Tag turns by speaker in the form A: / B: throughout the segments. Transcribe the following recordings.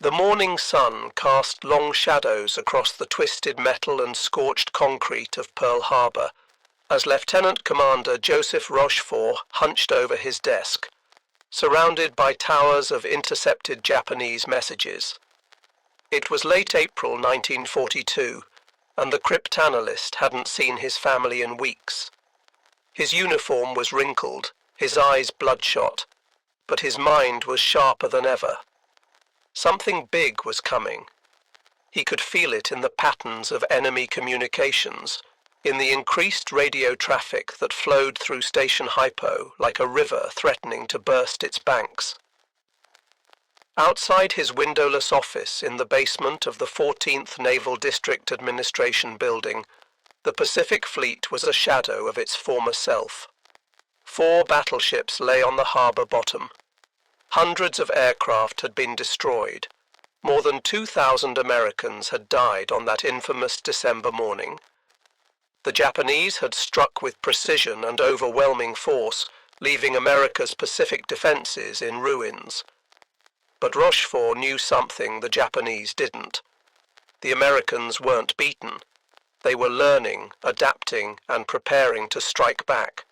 A: The morning sun cast long shadows across the twisted metal and scorched concrete of Pearl Harbor as Lieutenant Commander Joseph Rochefort hunched over his desk, surrounded by towers of intercepted Japanese messages. It was late April 1942, and the cryptanalyst hadn't seen his family in weeks. His uniform was wrinkled, his eyes bloodshot, but his mind was sharper than ever. Something big was coming. He could feel it in the patterns of enemy communications, in the increased radio traffic that flowed through Station Hypo like a river threatening to burst its banks. Outside his windowless office in the basement of the 14th Naval District Administration building, the Pacific Fleet was a shadow of its former self. 4 battleships lay on the harbor bottom. Hundreds of aircraft had been destroyed. More than 2,000 Americans had died on that infamous December morning. The Japanese had struck with precision and overwhelming force, leaving America's Pacific defenses in ruins. But Rochefort knew something the Japanese didn't. The Americans weren't beaten. They were learning, adapting, and preparing to strike back.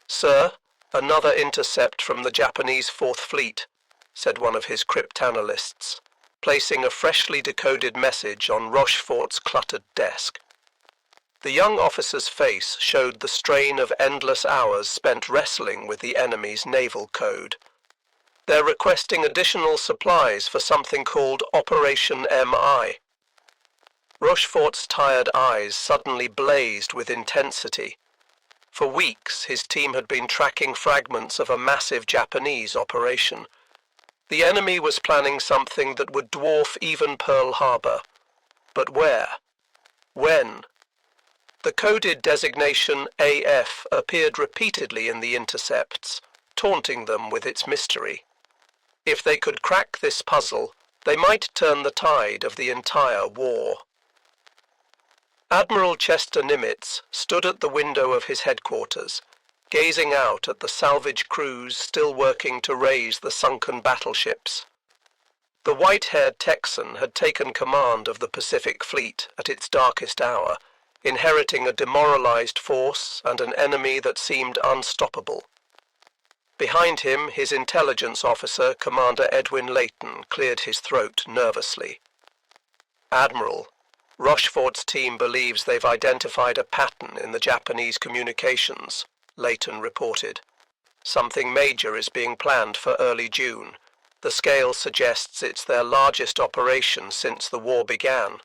A: "Sir, another intercept from the Japanese Fourth Fleet," said one of his cryptanalysts, placing a freshly decoded message on Rochefort's cluttered desk. The young officer's face showed the strain of endless hours spent wrestling with the enemy's naval code. "They're requesting additional supplies for something called Operation MI. Rochefort's tired eyes suddenly blazed with intensity. For weeks, his team had been tracking fragments of a massive Japanese operation. The enemy was planning something that would dwarf even Pearl Harbor. But where? When? The coded designation AF appeared repeatedly in the intercepts, taunting them with its mystery. If they could crack this puzzle, they might turn the tide of the entire war. Admiral Chester Nimitz stood at the window of his headquarters, gazing out at the salvage crews still working to raise the sunken battleships. The white-haired Texan had taken command of the Pacific Fleet at its darkest hour, inheriting a demoralized force and an enemy that seemed unstoppable. Behind him, his intelligence officer, Commander Edwin Layton, cleared his throat nervously. "Admiral, Rochefort's team believes they've identified a pattern in the Japanese communications," Layton reported. "Something major is being planned for early June. The scale suggests it's their largest operation since the war began."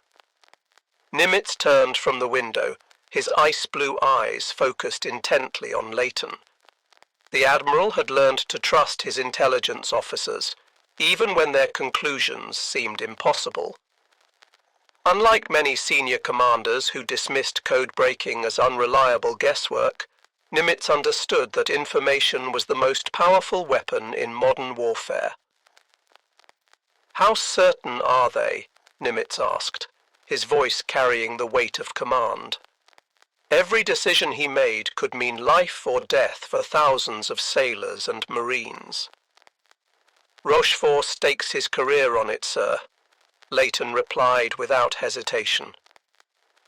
A: Nimitz turned from the window, his ice-blue eyes focused intently on Layton. The Admiral had learned to trust his intelligence officers, even when their conclusions seemed impossible. Unlike many senior commanders who dismissed code-breaking as unreliable guesswork, Nimitz understood that information was the most powerful weapon in modern warfare. "How certain are they?" Nimitz asked, his voice carrying the weight of command. Every decision he made could mean life or death for thousands of sailors and Marines. "Rochefort stakes his career on it, sir," Layton replied without hesitation.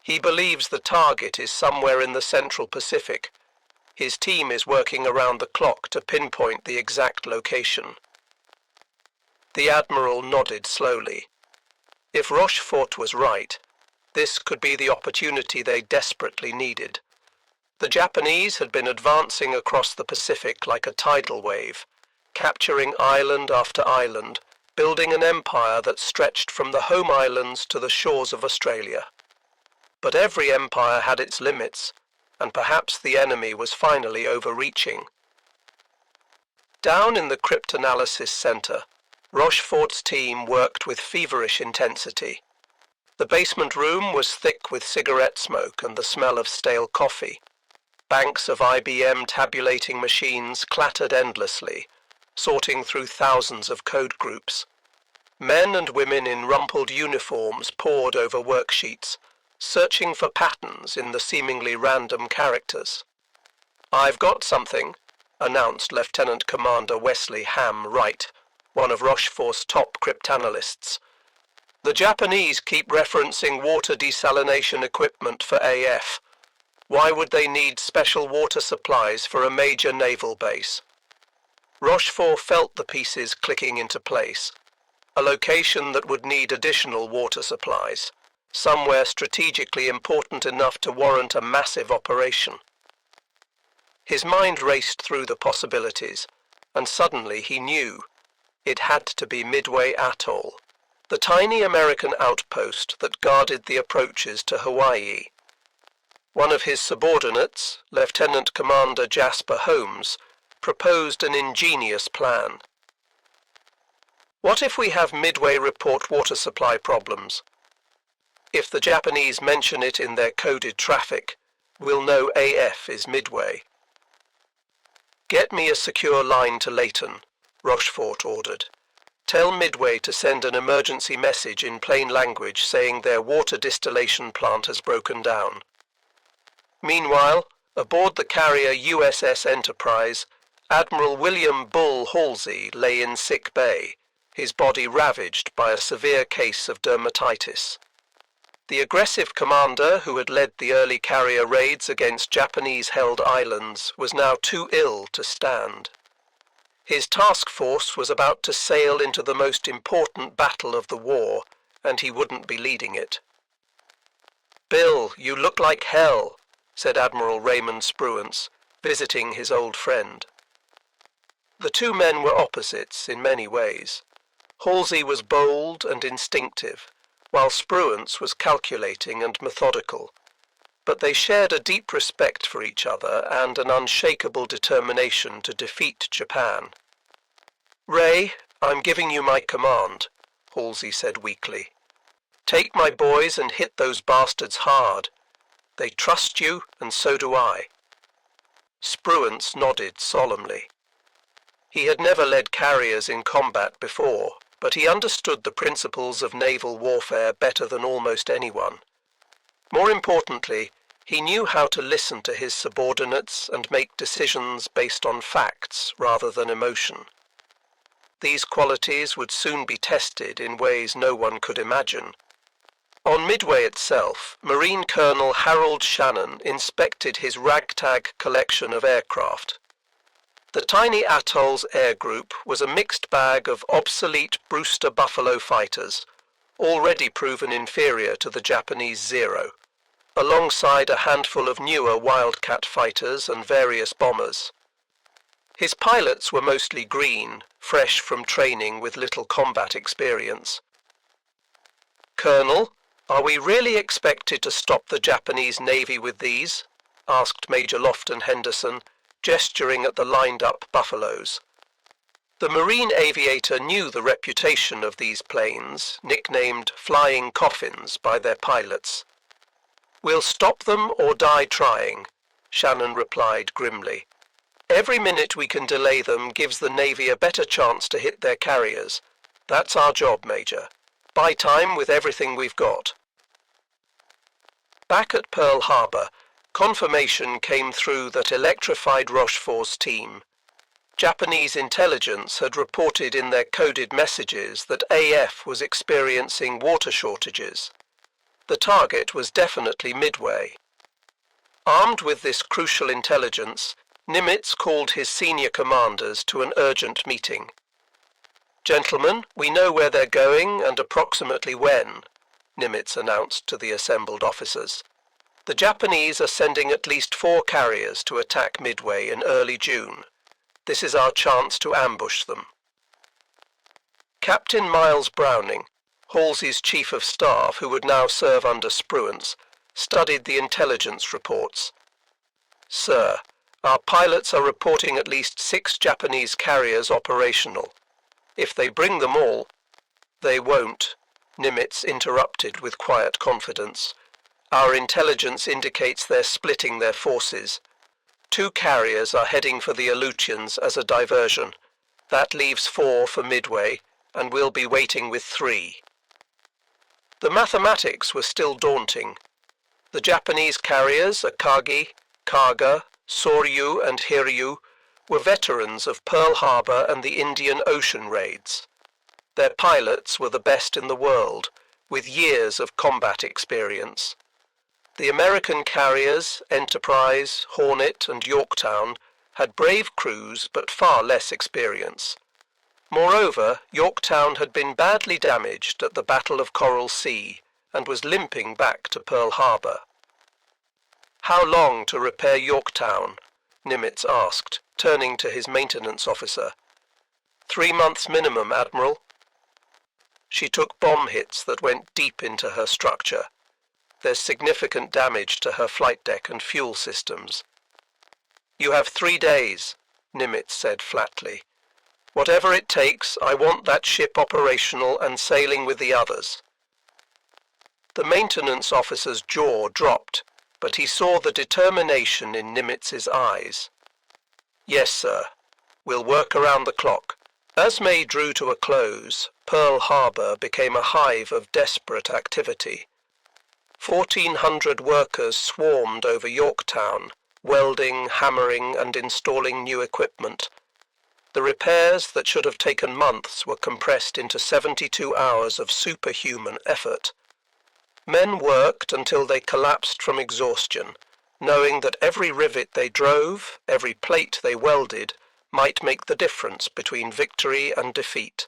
A: "He believes the target is somewhere in the Central Pacific. His team is working around the clock to pinpoint the exact location." The Admiral nodded slowly. If Rochefort was right, this could be the opportunity they desperately needed. The Japanese had been advancing across the Pacific like a tidal wave, capturing island after island, building an empire that stretched from the home islands to the shores of Australia. But every empire had its limits, and perhaps the enemy was finally overreaching. Down in the Cryptanalysis Center, Rochefort's team worked with feverish intensity. The basement room was thick with cigarette smoke and the smell of stale coffee. Banks of IBM tabulating machines clattered endlessly, sorting through thousands of code groups. Men and women in rumpled uniforms pored over worksheets, searching for patterns in the seemingly random characters. "I've got something," announced Lieutenant Commander Wesley Ham Wright, one of Rochefort's top cryptanalysts. The Japanese keep referencing water desalination equipment for AF. Why would they need special water supplies for a major naval base? Rochefort felt the pieces clicking into place. A location that would need additional water supplies, somewhere strategically important enough to warrant a massive operation. His mind raced through the possibilities, and suddenly he knew. It had to be Midway Atoll, the tiny American outpost that guarded the approaches to Hawaii. One of his subordinates, Lieutenant Commander Jasper Holmes, proposed an ingenious plan. What if we have Midway report water supply problems? If the Japanese mention it in their coded traffic, we'll know AF is Midway. Get me a secure line to Leighton, Rochefort ordered. Tell Midway to send an emergency message in plain language saying their water distillation plant has broken down. Meanwhile, aboard the carrier USS Enterprise, Admiral William Bull Halsey lay in sick bay, his body ravaged by a severe case of dermatitis. The aggressive commander who had led the early carrier raids against Japanese-held islands was now too ill to stand. His task force was about to sail into the most important battle of the war, and he wouldn't be leading it. "Bill, you look like hell," said Admiral Raymond Spruance, visiting his old friend. The two men were opposites in many ways. Halsey was bold and instinctive, while Spruance was calculating and methodical. But they shared a deep respect for each other and an unshakable determination to defeat Japan. "Ray, I'm giving you my command," Halsey said weakly. "Take my boys and hit those bastards hard. They trust you, and so do I." Spruance nodded solemnly. He had never led carriers in combat before, but he understood the principles of naval warfare better than almost anyone. More importantly, he knew how to listen to his subordinates and make decisions based on facts rather than emotion. These qualities would soon be tested in ways no one could imagine. On Midway itself, Marine Colonel Harold Shannon inspected his ragtag collection of aircraft. The tiny atoll's air group was a mixed bag of obsolete Brewster Buffalo fighters, already proven inferior to the Japanese Zero, alongside a handful of newer Wildcat fighters and various bombers. His pilots were mostly green, fresh from training with little combat experience. "Colonel, are we really expected to stop the Japanese Navy with these?" asked Major Lofton Henderson, gesturing at the lined-up buffaloes. The Marine aviator knew the reputation of these planes, nicknamed flying coffins by their pilots. "We'll stop them or die trying," Shannon replied grimly. "Every minute we can delay them gives the Navy a better chance to hit their carriers. That's our job, Major. Buy time with everything we've got." Back at Pearl Harbor, confirmation came through that electrified Rochefort's team. Japanese intelligence had reported in their coded messages that AF was experiencing water shortages. The target was definitely Midway. Armed with this crucial intelligence, Nimitz called his senior commanders to an urgent meeting. "Gentlemen, we know where they're going and approximately when," Nimitz announced to the assembled officers. "The Japanese are sending at least 4 carriers to attack Midway in early June. This is our chance to ambush them." Captain Miles Browning, Halsey's chief of staff who would now serve under Spruance, studied the intelligence reports. "Sir, our pilots are reporting at least 6 Japanese carriers operational. If they bring them all—" "They won't," Nimitz interrupted with quiet confidence. "Our intelligence indicates they're splitting their forces. 2 carriers are heading for the Aleutians as a diversion. That leaves 4 for Midway, and we'll be waiting with 3. The mathematics were still daunting. The Japanese carriers, Akagi, Kaga, Soryu and Hiryu, were veterans of Pearl Harbor and the Indian Ocean raids. Their pilots were the best in the world, with years of combat experience. The American carriers, Enterprise, Hornet, and Yorktown, had brave crews but far less experience. Moreover, Yorktown had been badly damaged at the Battle of Coral Sea and was limping back to Pearl Harbor. "How long to repair Yorktown?" Nimitz asked, turning to his maintenance officer. 3 months minimum, Admiral." She took bomb hits that went deep into her structure. There's significant damage to her flight deck and fuel systems. "You have 3 days," Nimitz said flatly. "Whatever it takes, I want that ship operational and sailing with the others." The maintenance officer's jaw dropped, but he saw the determination in Nimitz's eyes. "Yes, sir. We'll work around the clock." As May drew to a close, Pearl Harbor became a hive of desperate activity. 1,400 workers swarmed over Yorktown, welding, hammering, and installing new equipment. The repairs that should have taken months were compressed into 72 hours of superhuman effort. Men worked until they collapsed from exhaustion, knowing that every rivet they drove, every plate they welded, might make the difference between victory and defeat.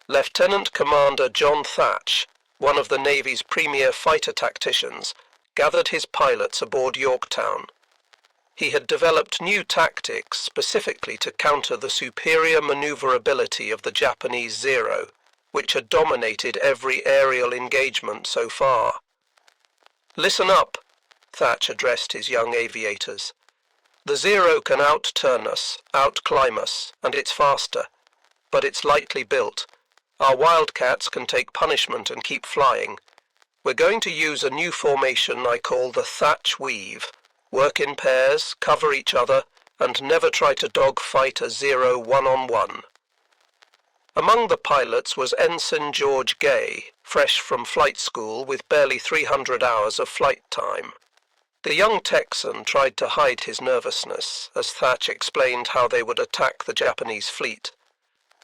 A: Lieutenant Commander John Thatch, one of the Navy's premier fighter tacticians, gathered his pilots aboard Yorktown. He had developed new tactics specifically to counter the superior maneuverability of the Japanese Zero, which had dominated every aerial engagement so far. "Listen up," Thatch addressed his young aviators. "The Zero can outturn us, outclimb us, and it's faster. But it's lightly built. Our Wildcats can take punishment and keep flying. We're going to use a new formation I call the Thatch Weave. Work in pairs, cover each other, and never try to dogfight a Zero one-on-one." Among the pilots was Ensign George Gay, fresh from flight school with barely 300 hours of flight time. The young Texan tried to hide his nervousness as Thatch explained how they would attack the Japanese fleet.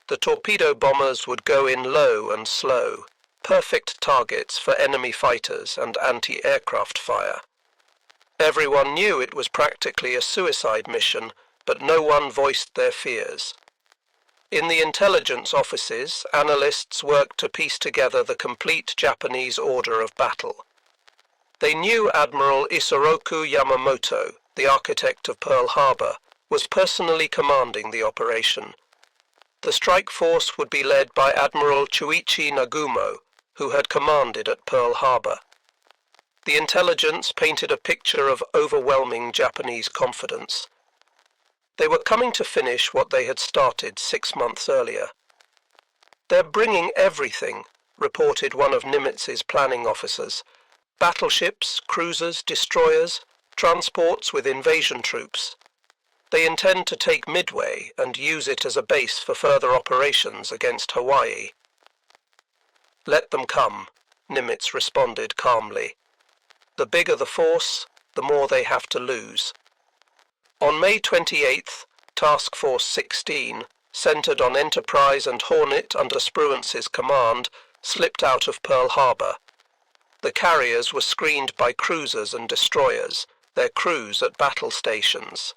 A: The torpedo bombers would go in low and slow, perfect targets for enemy fighters and anti-aircraft fire. Everyone knew it was practically a suicide mission, but no one voiced their fears. In the intelligence offices, analysts worked to piece together the complete Japanese order of battle. They knew Admiral Isoroku Yamamoto, the architect of Pearl Harbor, was personally commanding the operation. The strike force would be led by Admiral Chuichi Nagumo, who had commanded at Pearl Harbor. The intelligence painted a picture of overwhelming Japanese confidence. They were coming to finish what they had started 6 months earlier. "They're bringing everything," reported one of Nimitz's planning officers. "Battleships, cruisers, destroyers, transports with invasion troops. They intend to take Midway and use it as a base for further operations against Hawaii." "Let them come," Nimitz responded calmly. "The bigger the force, the more they have to lose." On May 28th, Task Force 16, centered on Enterprise and Hornet under Spruance's command, slipped out of Pearl Harbor. The carriers were screened by cruisers and destroyers, their crews at battle stations.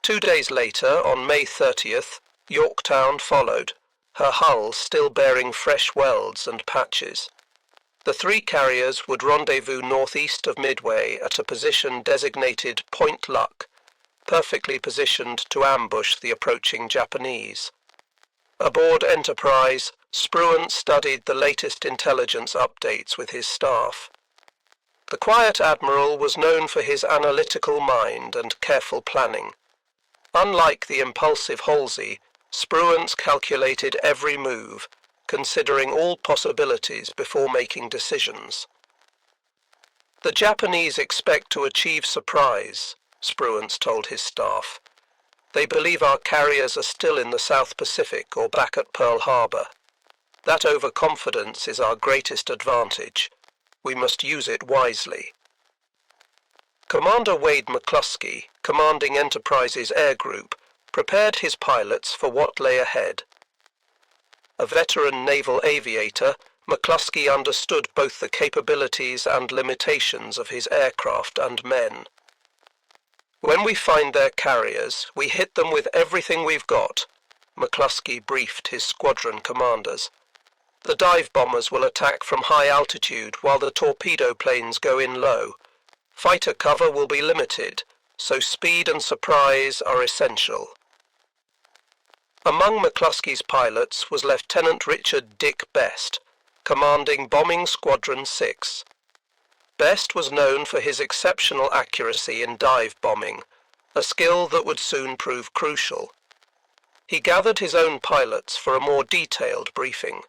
A: 2 days later, on May 30th, Yorktown followed, her hull still bearing fresh welds and patches. The 3 carriers would rendezvous northeast of Midway at a position designated Point Luck, perfectly positioned to ambush the approaching Japanese. Aboard Enterprise, Spruance studied the latest intelligence updates with his staff. The quiet admiral was known for his analytical mind and careful planning. Unlike the impulsive Halsey, Spruance calculated every move, considering all possibilities before making decisions. "The Japanese expect to achieve surprise," Spruance told his staff. "They believe our carriers are still in the South Pacific or back at Pearl Harbor. That overconfidence is our greatest advantage. We must use it wisely." Commander Wade McCluskey, commanding Enterprise's air group, prepared his pilots for what lay ahead. A veteran naval aviator, McCluskey understood both the capabilities and limitations of his aircraft and men. "When we find their carriers, we hit them with everything we've got," McCluskey briefed his squadron commanders. "The dive bombers will attack from high altitude while the torpedo planes go in low. Fighter cover will be limited, so speed and surprise are essential." Among McCluskey's pilots was Lieutenant Richard Dick Best, commanding Bombing Squadron 6. Best was known for his exceptional accuracy in dive bombing, a skill that would soon prove crucial. He gathered his own pilots for a more detailed briefing.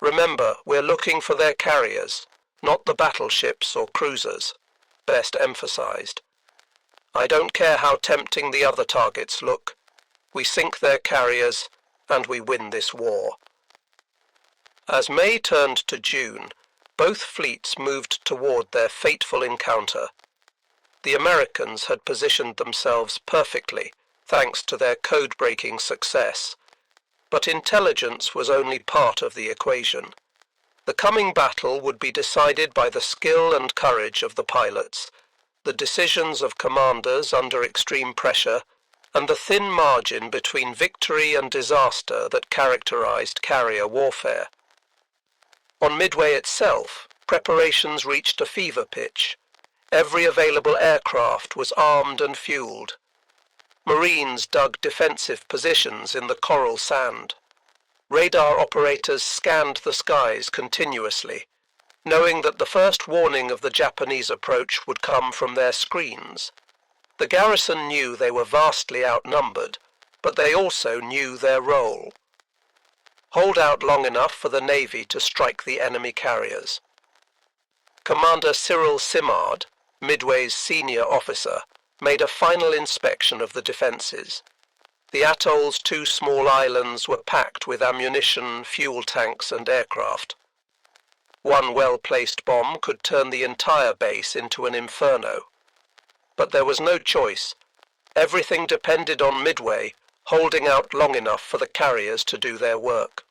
A: "Remember, we're looking for their carriers, not the battleships or cruisers," Best emphasized. "I don't care how tempting the other targets look. We sink their carriers, and we win this war." As May turned to June, both fleets moved toward their fateful encounter. The Americans had positioned themselves perfectly, thanks to their code-breaking success. But intelligence was only part of the equation. The coming battle would be decided by the skill and courage of the pilots, the decisions of commanders under extreme pressure, and the thin margin between victory and disaster that characterized carrier warfare. On Midway itself, preparations reached a fever pitch. Every available aircraft was armed and fueled. Marines dug defensive positions in the coral sand. Radar operators scanned the skies continuously, knowing that the first warning of the Japanese approach would come from their screens. The garrison knew they were vastly outnumbered, but they also knew their role. Hold out long enough for the Navy to strike the enemy carriers. Commander Cyril Simard, Midway's senior officer, made a final inspection of the defences. The atoll's 2 small islands were packed with ammunition, fuel tanks, and aircraft. One well-placed bomb could turn the entire base into an inferno. But there was no choice. Everything depended on Midway holding out long enough for the carriers to do their work.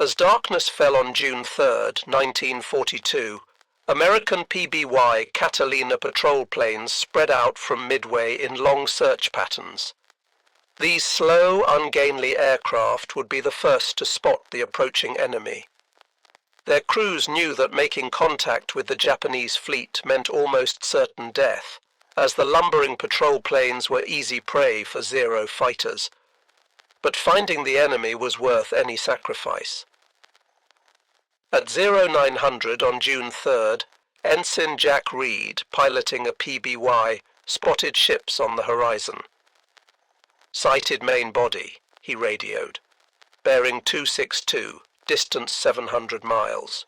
A: As darkness fell on June 3, 1942, American PBY Catalina patrol planes spread out from Midway in long search patterns. These slow, ungainly aircraft would be the first to spot the approaching enemy. Their crews knew that making contact with the Japanese fleet meant almost certain death, as the lumbering patrol planes were easy prey for Zero fighters. But finding the enemy was worth any sacrifice. At 0900 on June 3rd, Ensign Jack Reed, piloting a PBY, spotted ships on the horizon. "Sighted main body," he radioed. "Bearing 262, distance 700 miles.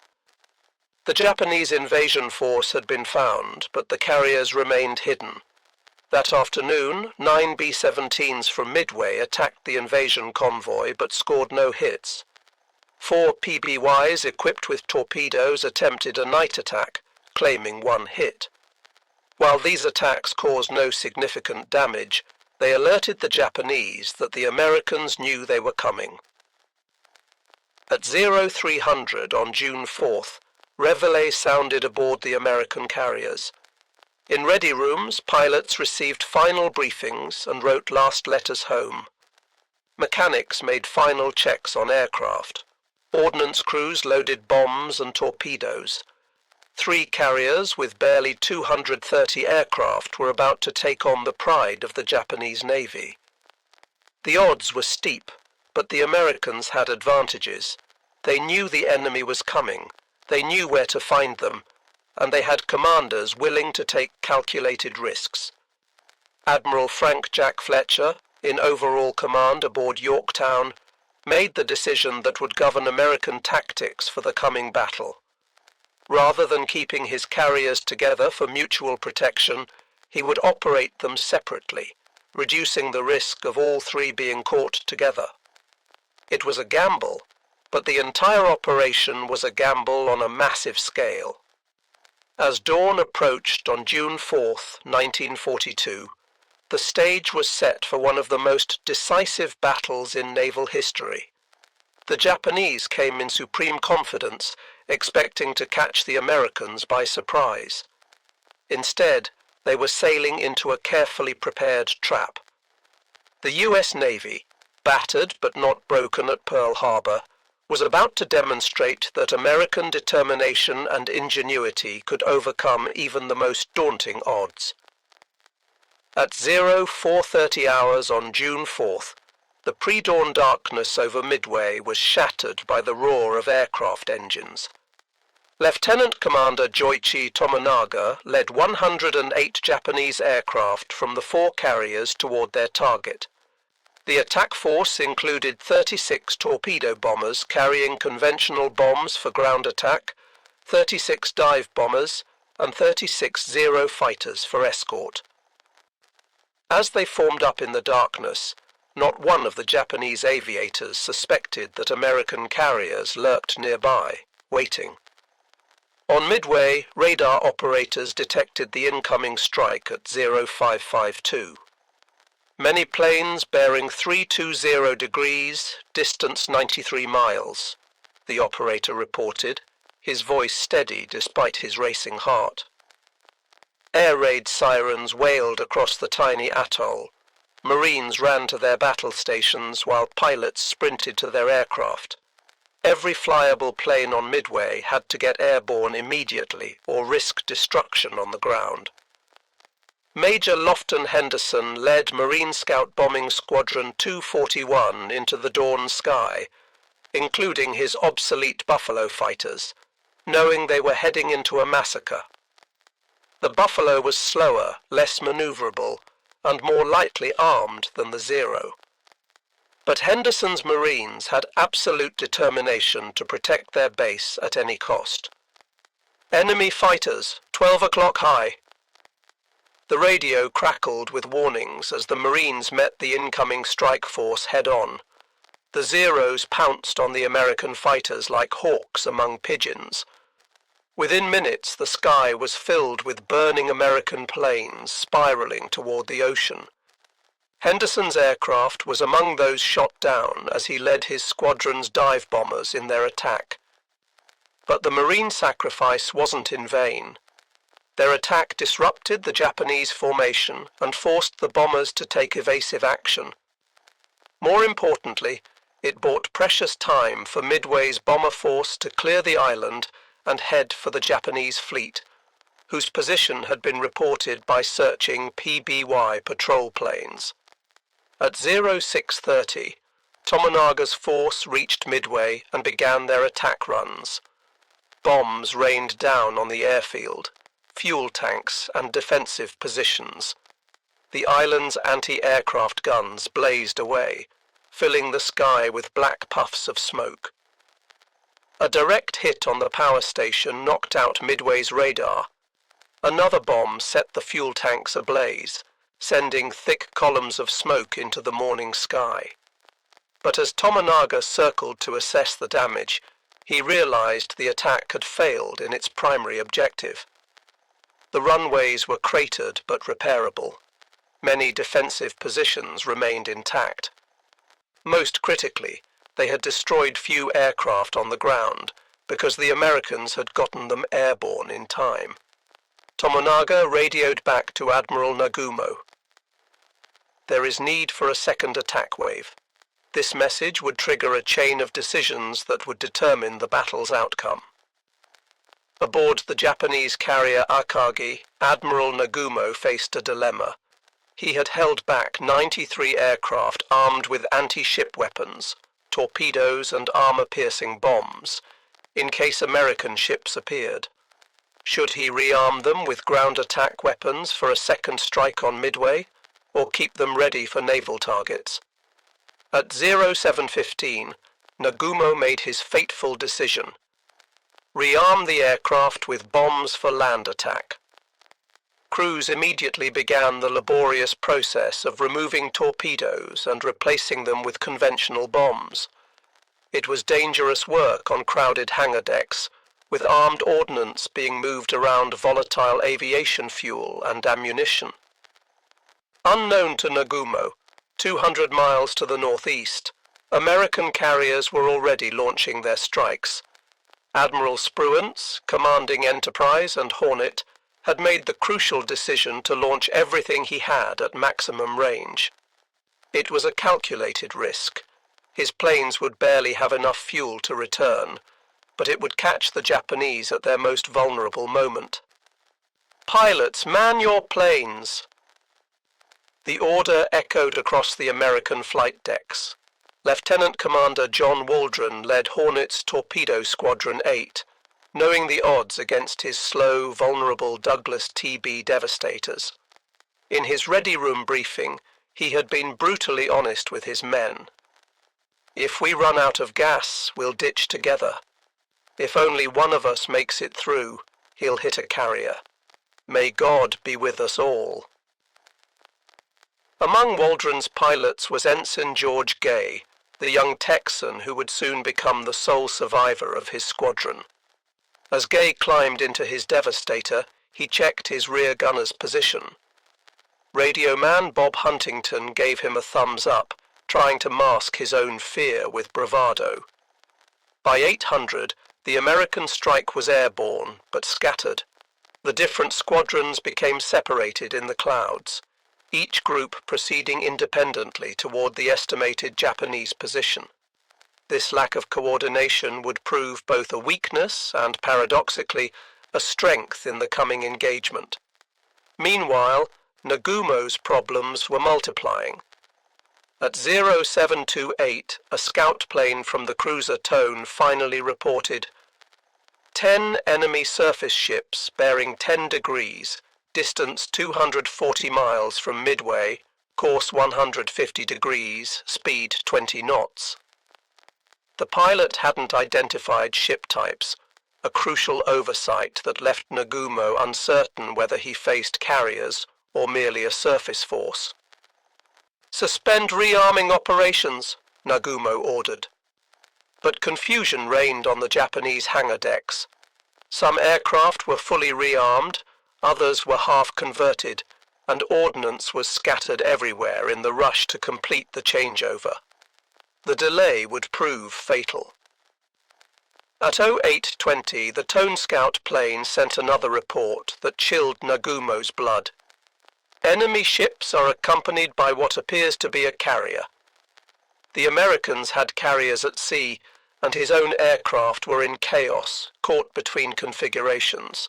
A: The Japanese invasion force had been found, but the carriers remained hidden. That afternoon, 9 B-17s from Midway attacked the invasion convoy but scored no hits. 4 PBYs equipped with torpedoes attempted a night attack, claiming 1 hit. While these attacks caused no significant damage, they alerted the Japanese that the Americans knew they were coming. At 0300 on June 4th, Reveille sounded aboard the American carriers. In ready rooms, pilots received final briefings and wrote last letters home. Mechanics made final checks on aircraft. Ordnance crews loaded bombs and torpedoes. 3 carriers with barely 230 aircraft were about to take on the pride of the Japanese Navy. The odds were steep, but the Americans had advantages. They knew the enemy was coming, they knew where to find them, and they had commanders willing to take calculated risks. Admiral Frank Jack Fletcher, in overall command aboard Yorktown, made the decision that would govern American tactics for the coming battle. Rather than keeping his carriers together for mutual protection, he would operate them separately, reducing the risk of all 3 being caught together. It was a gamble, but the entire operation was a gamble on a massive scale. As dawn approached on June 4, 1942, the stage was set for one of the most decisive battles in naval history. The Japanese came in supreme confidence, expecting to catch the Americans by surprise. Instead, they were sailing into a carefully prepared trap. The U.S. Navy, battered but not broken at Pearl Harbor, was about to demonstrate that American determination and ingenuity could overcome even the most daunting odds. At 04:30 hours on June 4th, the pre-dawn darkness over Midway was shattered by the roar of aircraft engines. Lieutenant Commander Joseph Tominaga led 108 Japanese aircraft from the 4 carriers toward their target. The attack force included 36 torpedo bombers carrying conventional bombs for ground attack, 36 dive bombers, and 36 Zero fighters for escort. As they formed up in the darkness, not one of the Japanese aviators suspected that American carriers lurked nearby, waiting. On Midway, radar operators detected the incoming strike at 0552. Many planes bearing 320 degrees, distance 93 miles, the operator reported, his voice steady despite his racing heart. Air raid sirens wailed across the tiny atoll. Marines ran to their battle stations while pilots sprinted to their aircraft. Every flyable plane on Midway had to get airborne immediately or risk destruction on the ground. Major Lofton Henderson led Marine Scout Bombing Squadron 241 into the dawn sky, including his obsolete Buffalo fighters, knowing they were heading into a massacre. The Buffalo was slower, less maneuverable, and more lightly armed than the Zero. But Henderson's Marines had absolute determination to protect their base at any cost. "Enemy fighters, 12 o'clock high." The radio crackled with warnings as the Marines met the incoming strike force head-on. The Zeros pounced on the American fighters like hawks among pigeons. Within minutes, the sky was filled with burning American planes spiraling toward the ocean. Henderson's aircraft was among those shot down as he led his squadron's dive bombers in their attack. But the Marine sacrifice wasn't in vain. Their attack disrupted the Japanese formation and forced the bombers to take evasive action. More importantly, it bought precious time for Midway's bomber force to clear the island and head for the Japanese fleet, whose position had been reported by searching PBY patrol planes. At 0630, Tominaga's force reached Midway and began their attack runs. Bombs rained down on the airfield, fuel tanks and defensive positions. The island's anti-aircraft guns blazed away, filling the sky with black puffs of smoke. A direct hit on the power station knocked out Midway's radar. Another bomb set the fuel tanks ablaze, sending thick columns of smoke into the morning sky. But as Tominaga circled to assess the damage, he realized the attack had failed in its primary objective. The runways were cratered but repairable. Many defensive positions remained intact. Most critically, they had destroyed few aircraft on the ground because the Americans had gotten them airborne in time. Tominaga radioed back to Admiral Nagumo. "There is need for a second attack wave." This message would trigger a chain of decisions that would determine the battle's outcome. Aboard the Japanese carrier Akagi, Admiral Nagumo faced a dilemma. He had held back 93 aircraft armed with anti-ship weapons, torpedoes and armor-piercing bombs, in case American ships appeared. Should he rearm them with ground attack weapons for a second strike on Midway, or keep them ready for naval targets? At 0715, Nagumo made his fateful decision. Rearm the aircraft with bombs for land attack. Crews immediately began the laborious process of removing torpedoes and replacing them with conventional bombs. It was dangerous work on crowded hangar decks, with armed ordnance being moved around volatile aviation fuel and ammunition. Unknown to Nagumo, 200 miles to the northeast, American carriers were already launching their strikes. Admiral Spruance, commanding Enterprise and Hornet, had made the crucial decision to launch everything he had at maximum range. It was a calculated risk. His planes would barely have enough fuel to return, but it would catch the Japanese at their most vulnerable moment. "Pilots, man your planes!" The order echoed across the American flight decks. Lieutenant Commander John Waldron led Hornet's Torpedo Squadron 8, knowing the odds against his slow, vulnerable Douglas TB Devastators. In his ready room briefing, he had been brutally honest with his men. "If we run out of gas, we'll ditch together. If only one of us makes it through, he'll hit a carrier. May God be with us all." Among Waldron's pilots was Ensign George Gay, the young Texan who would soon become the sole survivor of his squadron. As Gay climbed into his Devastator, he checked his rear gunner's position. Radio man Bob Huntington gave him a thumbs up, trying to mask his own fear with bravado. By 800, the American strike was airborne, but scattered. The different squadrons became separated in the clouds, each group proceeding independently toward the estimated Japanese position. This lack of coordination would prove both a weakness and, paradoxically, a strength in the coming engagement. Meanwhile, Nagumo's problems were multiplying. At 0728, a scout plane from the cruiser Tone finally reported 10 enemy surface ships bearing 10 degrees, distance 240 miles from Midway, course 150 degrees, speed 20 knots. The pilot hadn't identified ship types, a crucial oversight that left Nagumo uncertain whether he faced carriers or merely a surface force. "Suspend rearming operations," Nagumo ordered. But confusion reigned on the Japanese hangar decks. Some aircraft were fully rearmed, others were half converted, and ordnance was scattered everywhere in the rush to complete the changeover. The delay would prove fatal. At 0820, the Tone Scout plane sent another report that chilled Nagumo's blood. "Enemy ships are accompanied by what appears to be a carrier." The Americans had carriers at sea, and his own aircraft were in chaos, caught between configurations.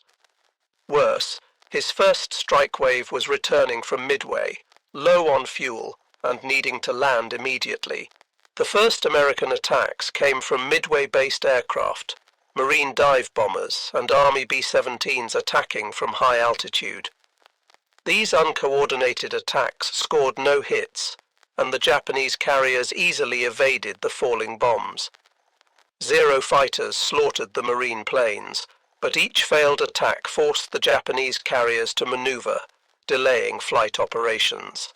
A: Worse, his first strike wave was returning from Midway, low on fuel and needing to land immediately. The first American attacks came from Midway-based aircraft, Marine dive bombers and Army B-17s attacking from high altitude. These uncoordinated attacks scored no hits, and the Japanese carriers easily evaded the falling bombs. Zero fighters slaughtered the Marine planes, but each failed attack forced the Japanese carriers to maneuver, delaying flight operations.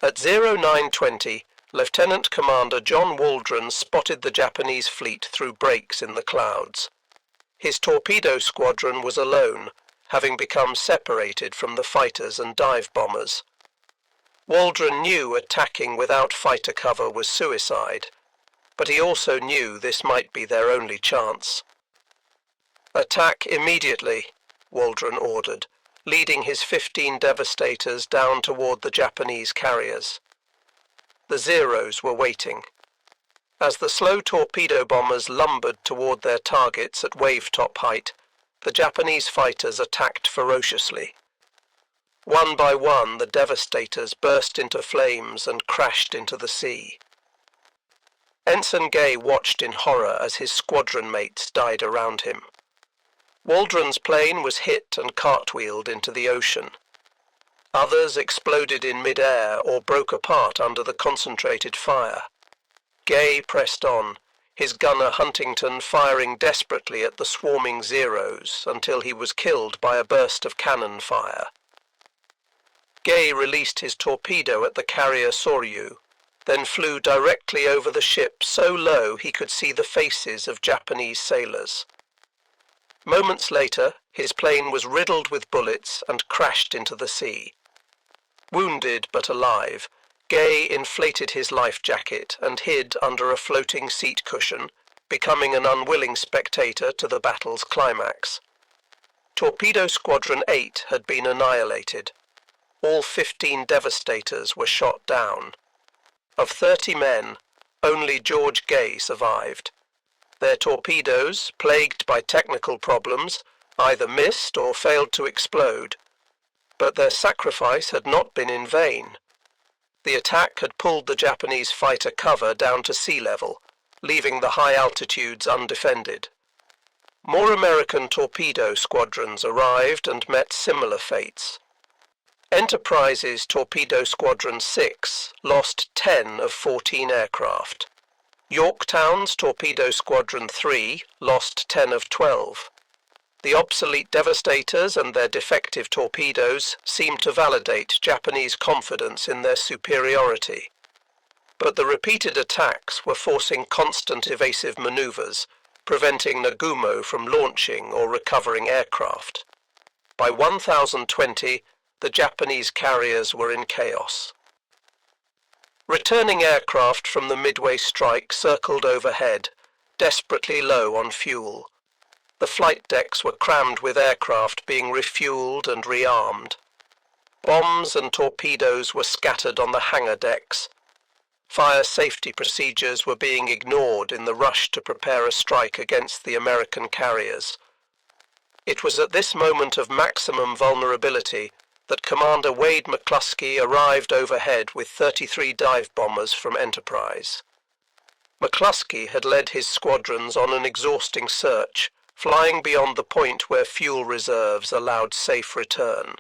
A: At 0920, Lieutenant Commander John Waldron spotted the Japanese fleet through breaks in the clouds. His torpedo squadron was alone, having become separated from the fighters and dive bombers. Waldron knew attacking without fighter cover was suicide, but he also knew this might be their only chance. "Attack immediately," Waldron ordered, leading his 15 Devastators down toward the Japanese carriers. The Zeros were waiting. As the slow torpedo bombers lumbered toward their targets at wave-top height, the Japanese fighters attacked ferociously. One by one, the Devastators burst into flames and crashed into the sea. Ensign Gay watched in horror as his squadron mates died around him. Waldron's plane was hit and cartwheeled into the ocean. Others exploded in mid-air or broke apart under the concentrated fire. Gay pressed on, his gunner Huntington firing desperately at the swarming Zeros until he was killed by a burst of cannon fire. Gay released his torpedo at the carrier Soryu, then flew directly over the ship so low he could see the faces of Japanese sailors. Moments later, his plane was riddled with bullets and crashed into the sea. Wounded but alive, Gay inflated his life jacket and hid under a floating seat cushion, becoming an unwilling spectator to the battle's climax. Torpedo Squadron 8 had been annihilated. All 15 devastators were shot down. Of 30 men, only George Gay survived. Their torpedoes, plagued by technical problems, either missed or failed to explode. But their sacrifice had not been in vain. The attack had pulled the Japanese fighter cover down to sea level, leaving the high altitudes undefended. More American torpedo squadrons arrived and met similar fates. Enterprise's Torpedo Squadron 6 lost 10 of 14 aircraft. Yorktown's Torpedo Squadron 3 lost 10 of 12. The obsolete devastators and their defective torpedoes seemed to validate Japanese confidence in their superiority. But the repeated attacks were forcing constant evasive maneuvers, preventing Nagumo from launching or recovering aircraft. By 1020, the Japanese carriers were in chaos. Returning aircraft from the Midway strike circled overhead, desperately low on fuel. The flight decks were crammed with aircraft being refueled and rearmed. Bombs and torpedoes were scattered on the hangar decks. Fire safety procedures were being ignored in the rush to prepare a strike against the American carriers. It was at this moment of maximum vulnerability that Commander Wade McCluskey arrived overhead with 33 dive bombers from Enterprise. McCluskey had led his squadrons on an exhausting search, flying beyond the point where fuel reserves allowed safe return.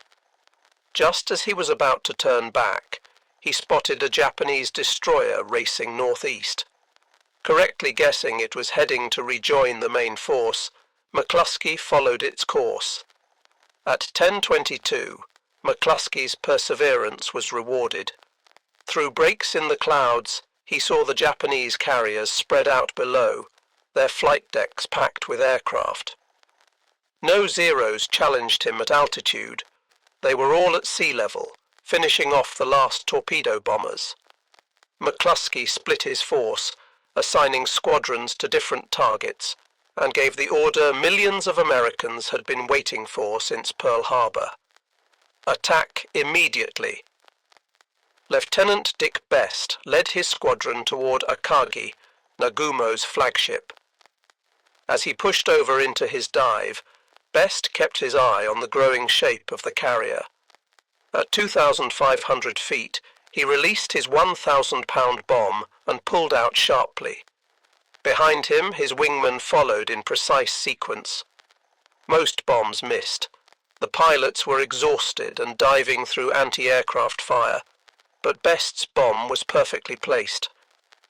A: Just as he was about to turn back, he spotted a Japanese destroyer racing northeast. Correctly guessing it was heading to rejoin the main force, McCluskey followed its course. At 10:22, McCluskey's perseverance was rewarded. Through breaks in the clouds, he saw the Japanese carriers spread out below, their flight decks packed with aircraft. No Zeros challenged him at altitude. They were all at sea level, finishing off the last torpedo bombers. McCluskey split his force, assigning squadrons to different targets, and gave the order millions of Americans had been waiting for since Pearl Harbor. Attack immediately. Lieutenant Dick Best led his squadron toward Akagi, Nagumo's flagship. As he pushed over into his dive, Best kept his eye on the growing shape of the carrier. At 2,500 feet, he released his 1,000-pound bomb and pulled out sharply. Behind him, his wingmen followed in precise sequence. Most bombs missed. The pilots were exhausted and diving through anti-aircraft fire, but Best's bomb was perfectly placed.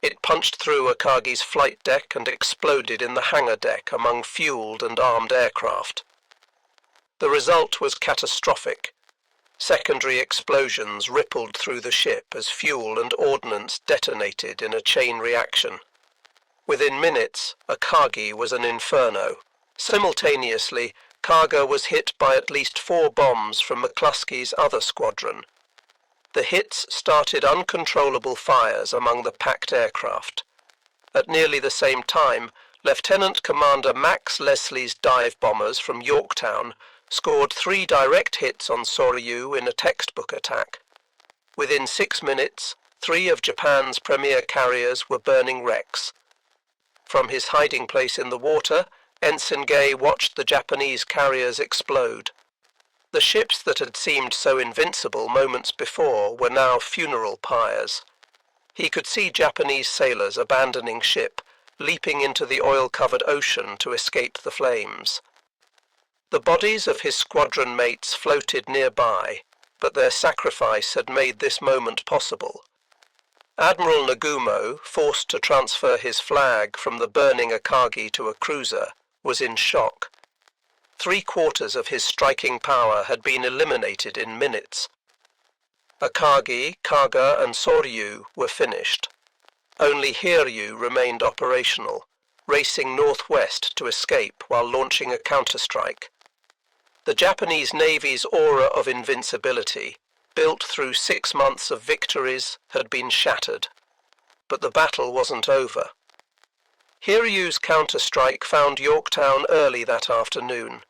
A: It punched through Akagi's flight deck and exploded in the hangar deck among fueled and armed aircraft. The result was catastrophic. Secondary explosions rippled through the ship as fuel and ordnance detonated in a chain reaction. Within minutes, Akagi was an inferno. Simultaneously, Kaga was hit by at least 4 bombs from McCluskey's other squadron. The hits started uncontrollable fires among the packed aircraft. At nearly the same time, Lieutenant Commander Max Leslie's dive bombers from Yorktown scored 3 direct hits on Soryu in a textbook attack. Within 6 minutes, 3 of Japan's premier carriers were burning wrecks. From his hiding place in the water, Ensign Gay watched the Japanese carriers explode. The ships that had seemed so invincible moments before were now funeral pyres. He could see Japanese sailors abandoning ship, leaping into the oil-covered ocean to escape the flames. The bodies of his squadron mates floated nearby, but their sacrifice had made this moment possible. Admiral Nagumo, forced to transfer his flag from the burning Akagi to a cruiser, was in shock. 3/4 of his striking power had been eliminated in minutes. Akagi, Kaga, and Soryu were finished. Only Hiryu remained operational, racing northwest to escape while launching a counterstrike. The Japanese Navy's aura of invincibility, built through 6 months of victories, had been shattered. But the battle wasn't over. Hiryu's counterstrike found Yorktown early that afternoon.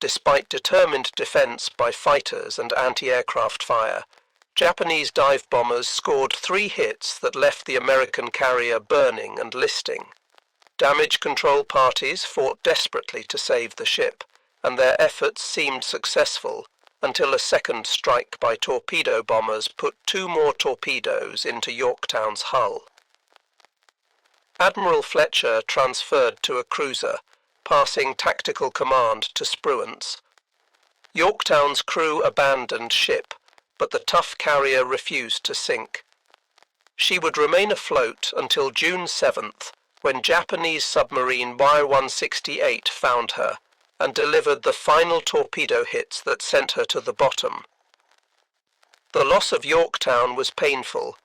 A: Despite determined defense by fighters and anti-aircraft fire, Japanese dive bombers scored 3 hits that left the American carrier burning and listing. Damage control parties fought desperately to save the ship, and their efforts seemed successful until a second strike by torpedo bombers put 2 more torpedoes into Yorktown's hull. Admiral Fletcher transferred to a cruiser, passing tactical command to Spruance. Yorktown's crew abandoned ship, but the tough carrier refused to sink. She would remain afloat until June 7th, when Japanese submarine Y-168 found her and delivered the final torpedo hits that sent her to the bottom. The loss of Yorktown was painful,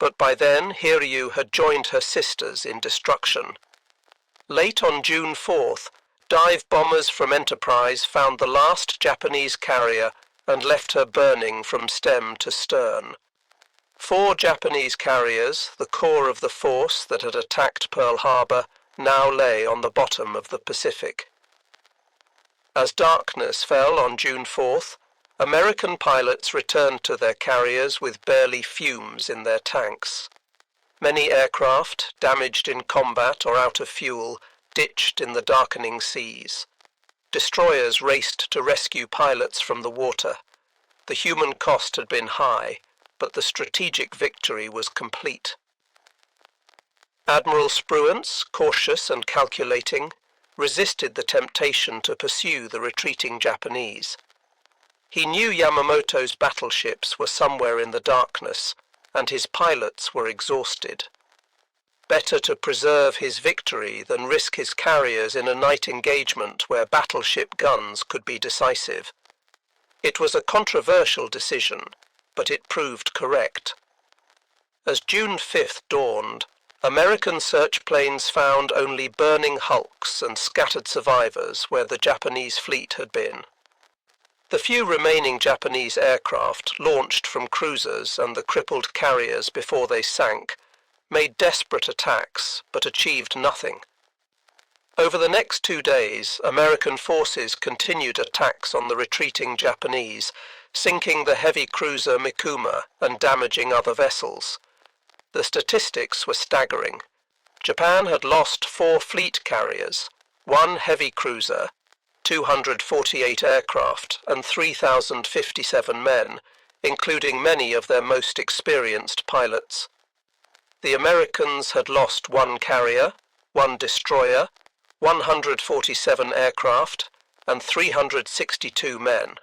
A: but by then Hiryu had joined her sisters in destruction. Late on June 4th, dive bombers from Enterprise found the last Japanese carrier and left her burning from stem to stern. 4 Japanese carriers, the core of the force that had attacked Pearl Harbor, now lay on the bottom of the Pacific. As darkness fell on June 4th, American pilots returned to their carriers with barely fumes in their tanks. Many aircraft, damaged in combat or out of fuel, ditched in the darkening seas. Destroyers raced to rescue pilots from the water. The human cost had been high, but the strategic victory was complete. Admiral Spruance, cautious and calculating, resisted the temptation to pursue the retreating Japanese. He knew Yamamoto's battleships were somewhere in the darkness, and his pilots were exhausted. Better to preserve his victory than risk his carriers in a night engagement where battleship guns could be decisive. It was a controversial decision, but it proved correct. As June 5th dawned, American search planes found only burning hulks and scattered survivors where the Japanese fleet had been. The few remaining Japanese aircraft, launched from cruisers and the crippled carriers before they sank, made desperate attacks but achieved nothing. Over the next 2 days, American forces continued attacks on the retreating Japanese, sinking the heavy cruiser Mikuma and damaging other vessels. The statistics were staggering. Japan had lost 4 fleet carriers, 1 heavy cruiser, 248 aircraft, and 3,057 men, including many of their most experienced pilots. The Americans had lost 1 carrier, 1 destroyer, 147 aircraft, and 362 men.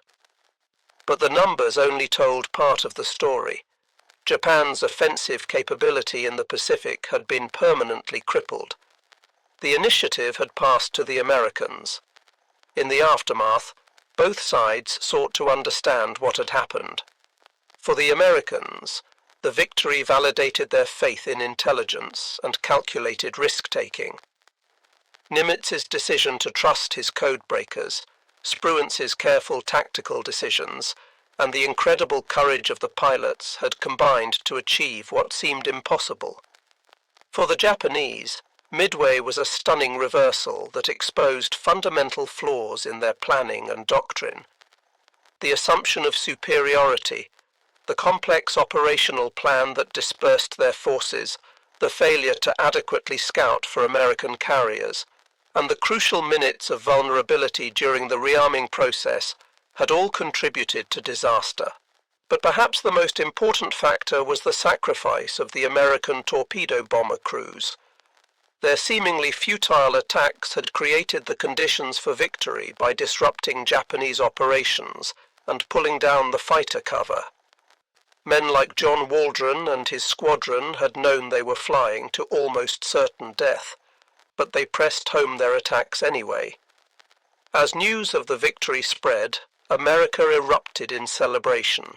A: But the numbers only told part of the story. Japan's offensive capability in the Pacific had been permanently crippled. The initiative had passed to the Americans. In the aftermath, both sides sought to understand what had happened. For the Americans, the victory validated their faith in intelligence and calculated risk-taking. Nimitz's decision to trust his codebreakers, Spruance's careful tactical decisions, and the incredible courage of the pilots had combined to achieve what seemed impossible. For the Japanese, Midway was a stunning reversal that exposed fundamental flaws in their planning and doctrine. The assumption of superiority, the complex operational plan that dispersed their forces, the failure to adequately scout for American carriers, and the crucial minutes of vulnerability during the rearming process had all contributed to disaster. But perhaps the most important factor was the sacrifice of the American torpedo bomber crews. Their seemingly futile attacks had created the conditions for victory by disrupting Japanese operations and pulling down the fighter cover. Men like John Waldron and his squadron had known they were flying to almost certain death, but they pressed home their attacks anyway. As news of the victory spread, America erupted in celebration.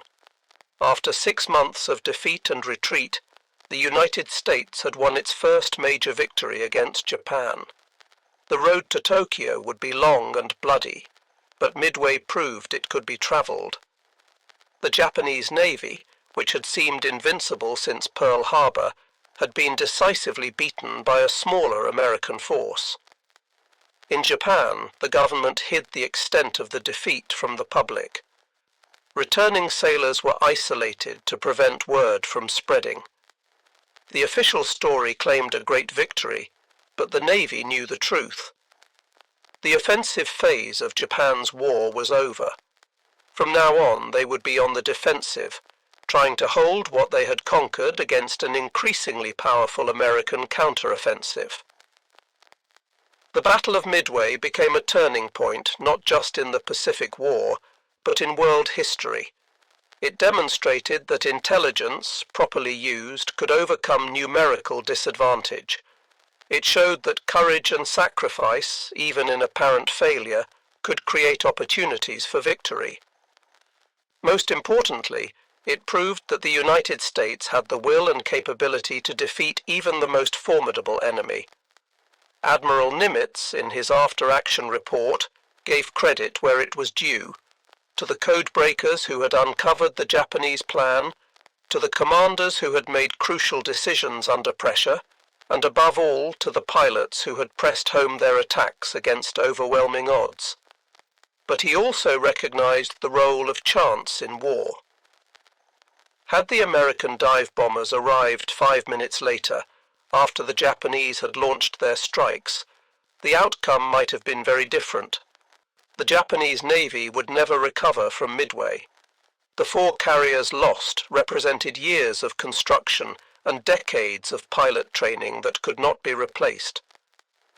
A: After 6 months of defeat and retreat, the United States had won its first major victory against Japan. The road to Tokyo would be long and bloody, but Midway proved it could be traveled. The Japanese Navy, which had seemed invincible since Pearl Harbor, had been decisively beaten by a smaller American force. In Japan, the government hid the extent of the defeat from the public. Returning sailors were isolated to prevent word from spreading. The official story claimed a great victory, but the Navy knew the truth. The offensive phase of Japan's war was over. From now on, they would be on the defensive, trying to hold what they had conquered against an increasingly powerful American counteroffensive. The Battle of Midway became a turning point not just in the Pacific War, but in world history. It demonstrated that intelligence, properly used, could overcome numerical disadvantage. It showed that courage and sacrifice, even in apparent failure, could create opportunities for victory. Most importantly, it proved that the United States had the will and capability to defeat even the most formidable enemy. Admiral Nimitz, in his after-action report, gave credit where it was due, to the codebreakers who had uncovered the Japanese plan, to the commanders who had made crucial decisions under pressure, and above all to the pilots who had pressed home their attacks against overwhelming odds. But he also recognized the role of chance in war. Had the American dive bombers arrived 5 minutes later, after the Japanese had launched their strikes, the outcome might have been very different. The Japanese Navy would never recover from Midway. The 4 carriers lost represented years of construction and decades of pilot training that could not be replaced.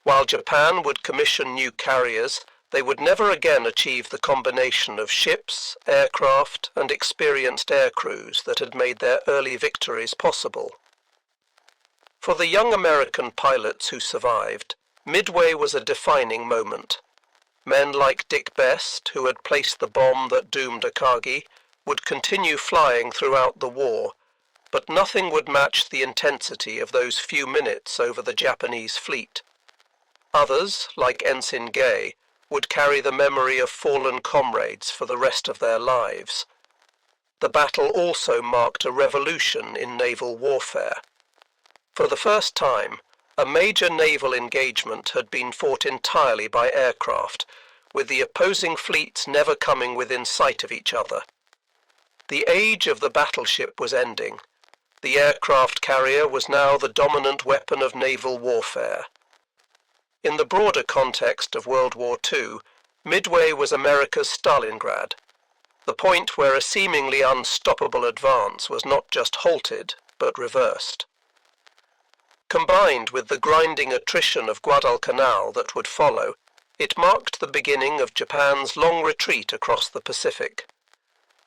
A: While Japan would commission new carriers, they would never again achieve the combination of ships, aircraft, and experienced air crews that had made their early victories possible. For the young American pilots who survived, Midway was a defining moment. Men like Dick Best, who had placed the bomb that doomed Akagi, would continue flying throughout the war, but nothing would match the intensity of those few minutes over the Japanese fleet. Others, like Ensign Gay, would carry the memory of fallen comrades for the rest of their lives. The battle also marked a revolution in naval warfare. For the first time, a major naval engagement had been fought entirely by aircraft, with the opposing fleets never coming within sight of each other. The age of the battleship was ending. The aircraft carrier was now the dominant weapon of naval warfare. In the broader context of World War II, Midway was America's Stalingrad, the point where a seemingly unstoppable advance was not just halted, but reversed. Combined with the grinding attrition of Guadalcanal that would follow, it marked the beginning of Japan's long retreat across the Pacific.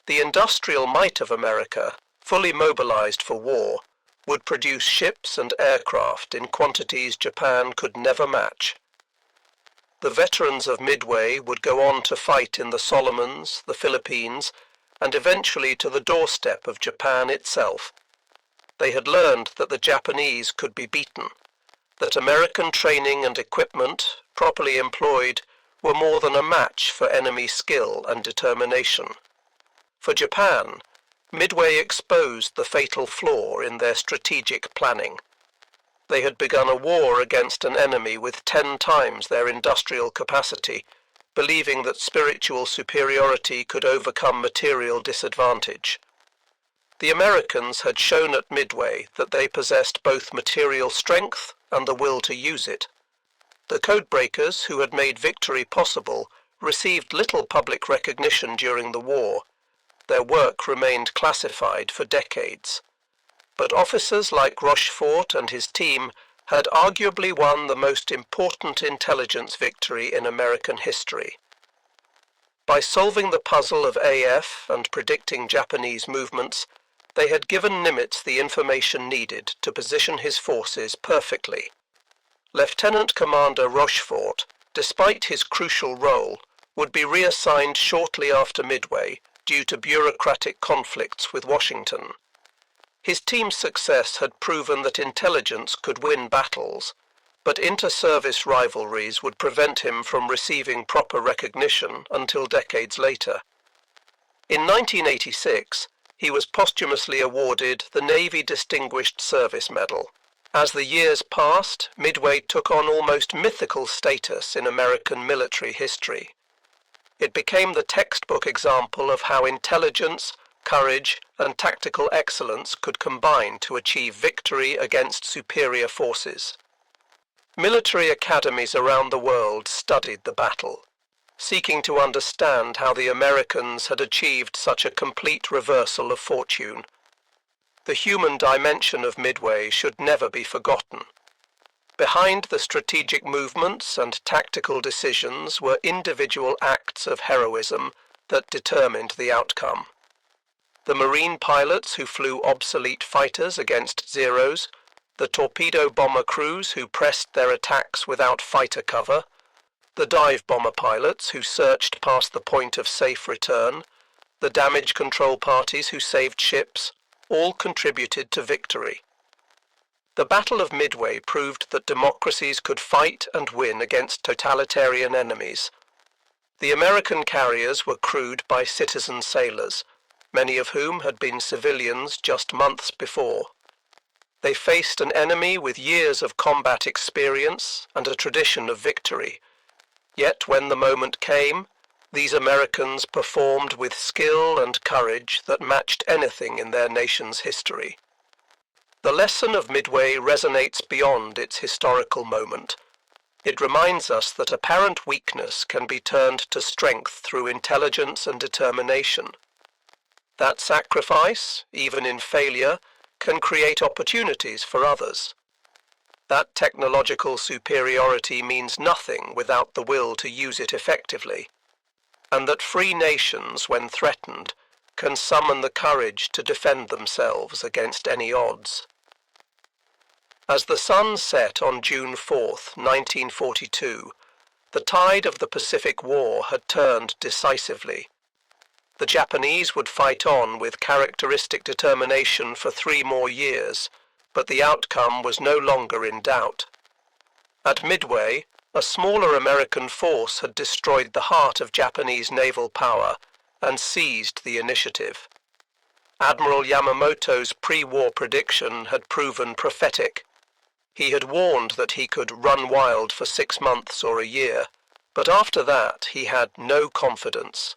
A: The industrial might of America, fully mobilized for war, would produce ships and aircraft in quantities Japan could never match. The veterans of Midway would go on to fight in the Solomons, the Philippines, and eventually to the doorstep of Japan itself. They had learned that the Japanese could be beaten, that American training and equipment, properly employed, were more than a match for enemy skill and determination. For Japan, Midway exposed the fatal flaw in their strategic planning. They had begun a war against an enemy with 10 times their industrial capacity, believing that spiritual superiority could overcome material disadvantage. The Americans had shown at Midway that they possessed both material strength and the will to use it. The codebreakers, who had made victory possible, received little public recognition during the war. Their work remained classified for decades. But officers like Rochefort and his team had arguably won the most important intelligence victory in American history. By solving the puzzle of AF and predicting Japanese movements, they had given Nimitz the information needed to position his forces perfectly. Lieutenant Commander Rochefort, despite his crucial role, would be reassigned shortly after Midway due to bureaucratic conflicts with Washington. His team's success had proven that intelligence could win battles, but inter-service rivalries would prevent him from receiving proper recognition until decades later. In 1986, he was posthumously awarded the Navy Distinguished Service Medal. As the years passed, Midway took on almost mythical status in American military history. It became the textbook example of how intelligence, courage, and tactical excellence could combine to achieve victory against superior forces. Military academies around the world studied the battle, seeking to understand how the Americans had achieved such a complete reversal of fortune. The human dimension of Midway should never be forgotten. Behind the strategic movements and tactical decisions were individual acts of heroism that determined the outcome. The Marine pilots who flew obsolete fighters against Zeros, the torpedo bomber crews who pressed their attacks without fighter cover, the dive bomber pilots who searched past the point of safe return, the damage control parties who saved ships, all contributed to victory. The Battle of Midway proved that democracies could fight and win against totalitarian enemies. The American carriers were crewed by citizen sailors, many of whom had been civilians just months before. They faced an enemy with years of combat experience and a tradition of victory. Yet when the moment came, these Americans performed with skill and courage that matched anything in their nation's history. The lesson of Midway resonates beyond its historical moment. It reminds us that apparent weakness can be turned to strength through intelligence and determination. That sacrifice, even in failure, can create opportunities for others. That technological superiority means nothing without the will to use it effectively, and that free nations, when threatened, can summon the courage to defend themselves against any odds. As the sun set on June 4, 1942, the tide of the Pacific War had turned decisively. The Japanese would fight on with characteristic determination for 3 more years, but the outcome was no longer in doubt. At Midway, a smaller American force had destroyed the heart of Japanese naval power and seized the initiative. Admiral Yamamoto's pre-war prediction had proven prophetic. He had warned that he could run wild for 6 months or a year, but after that he had no confidence.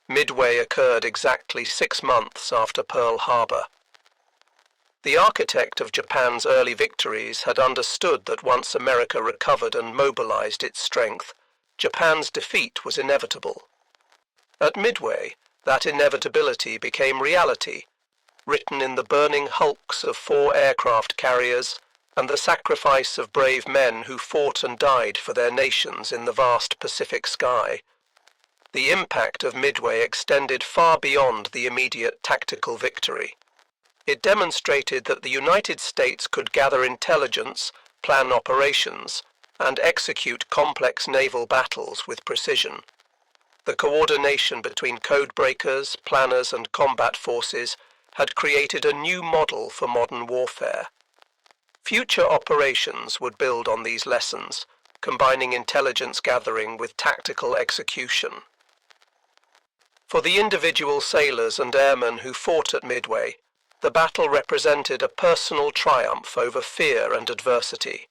A: Midway occurred exactly 6 months after Pearl Harbor. The architect of Japan's early victories had understood that once America recovered and mobilized its strength, Japan's defeat was inevitable. At Midway, that inevitability became reality, written in the burning hulks of 4 aircraft carriers and the sacrifice of brave men who fought and died for their nations in the vast Pacific sky. The impact of Midway extended far beyond the immediate tactical victory. It demonstrated that the United States could gather intelligence, plan operations, and execute complex naval battles with precision. The coordination between codebreakers, planners, and combat forces had created a new model for modern warfare. Future operations would build on these lessons, combining intelligence gathering with tactical execution. For the individual sailors and airmen who fought at Midway, the battle represented a personal triumph over fear and adversity.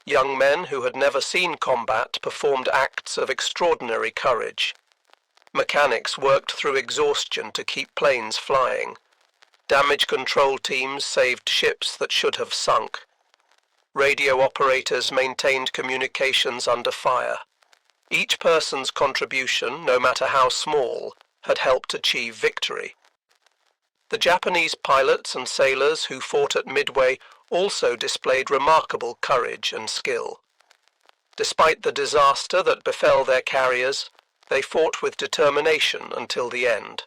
A: Young men who had never seen combat performed acts of extraordinary courage. Mechanics worked through exhaustion to keep planes flying. Damage control teams saved ships that should have sunk. Radio operators maintained communications under fire. Each person's contribution, no matter how small, had helped achieve victory. The Japanese pilots and sailors who fought at Midway also displayed remarkable courage and skill. Despite the disaster that befell their carriers, they fought with determination until the end.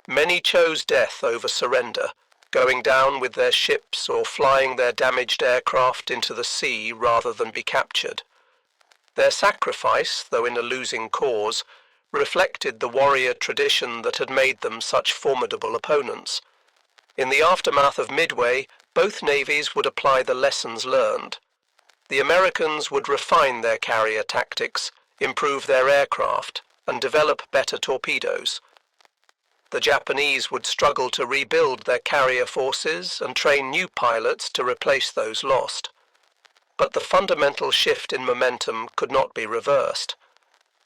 A: Many chose death over surrender, going down with their ships or flying their damaged aircraft into the sea rather than be captured. Their sacrifice, though in a losing cause, reflected the warrior tradition that had made them such formidable opponents. In the aftermath of Midway, both navies would apply the lessons learned. The Americans would refine their carrier tactics, improve their aircraft, and develop better torpedoes, The Japanese would struggle to rebuild their carrier forces and train new pilots to replace those lost. But the fundamental shift in momentum could not be reversed.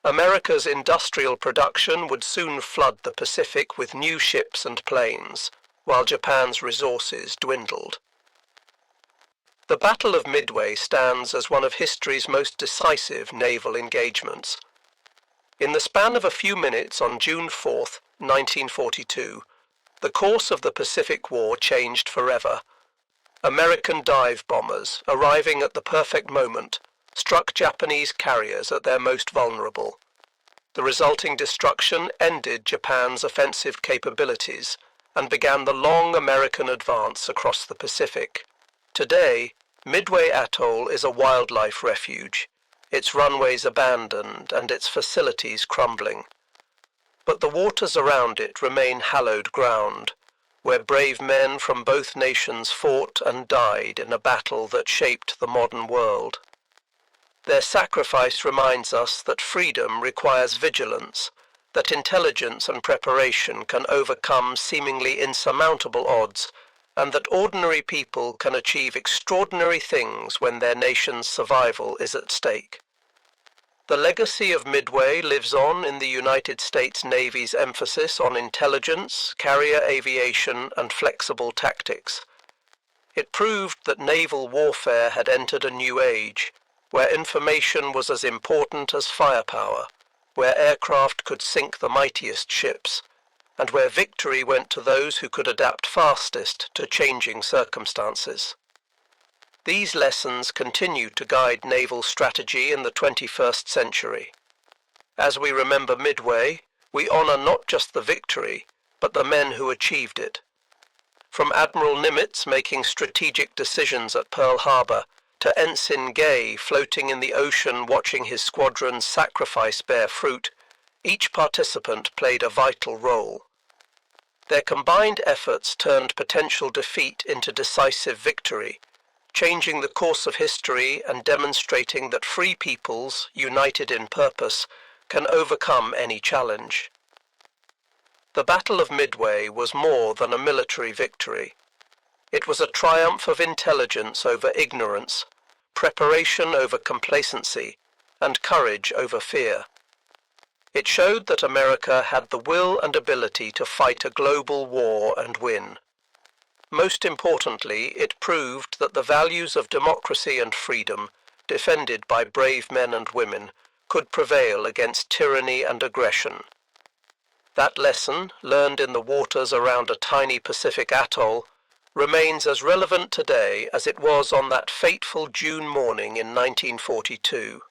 A: America's industrial production would soon flood the Pacific with new ships and planes, while Japan's resources dwindled. The Battle of Midway stands as one of history's most decisive naval engagements. In the span of a few minutes on June 4, 1942, the course of the Pacific War changed forever. American dive bombers, arriving at the perfect moment, struck Japanese carriers at their most vulnerable. The resulting destruction ended Japan's offensive capabilities and began the long American advance across the Pacific. Today, Midway Atoll is a wildlife refuge, its runways abandoned and its facilities crumbling. But the waters around it remain hallowed ground, where brave men from both nations fought and died in a battle that shaped the modern world. Their sacrifice reminds us that freedom requires vigilance, that intelligence and preparation can overcome seemingly insurmountable odds, and that ordinary people can achieve extraordinary things when their nation's survival is at stake. The legacy of Midway lives on in the United States Navy's emphasis on intelligence, carrier aviation, and flexible tactics. It proved that naval warfare had entered a new age, where information was as important as firepower, where aircraft could sink the mightiest ships, and where victory went to those who could adapt fastest to changing circumstances. These lessons continue to guide naval strategy in the 21st century. As we remember Midway, we honor not just the victory, but the men who achieved it. From Admiral Nimitz making strategic decisions at Pearl Harbor, to Ensign Gay floating in the ocean watching his squadron's sacrifice bear fruit, each participant played a vital role. Their combined efforts turned potential defeat into decisive victory, changing the course of history and demonstrating that free peoples, united in purpose, can overcome any challenge. The Battle of Midway was more than a military victory. It was a triumph of intelligence over ignorance, preparation over complacency, and courage over fear. It showed that America had the will and ability to fight a global war and win. Most importantly, it proved that the values of democracy and freedom, defended by brave men and women, could prevail against tyranny and aggression. That lesson, learned in the waters around a tiny Pacific atoll, remains as relevant today as it was on that fateful June morning in 1942.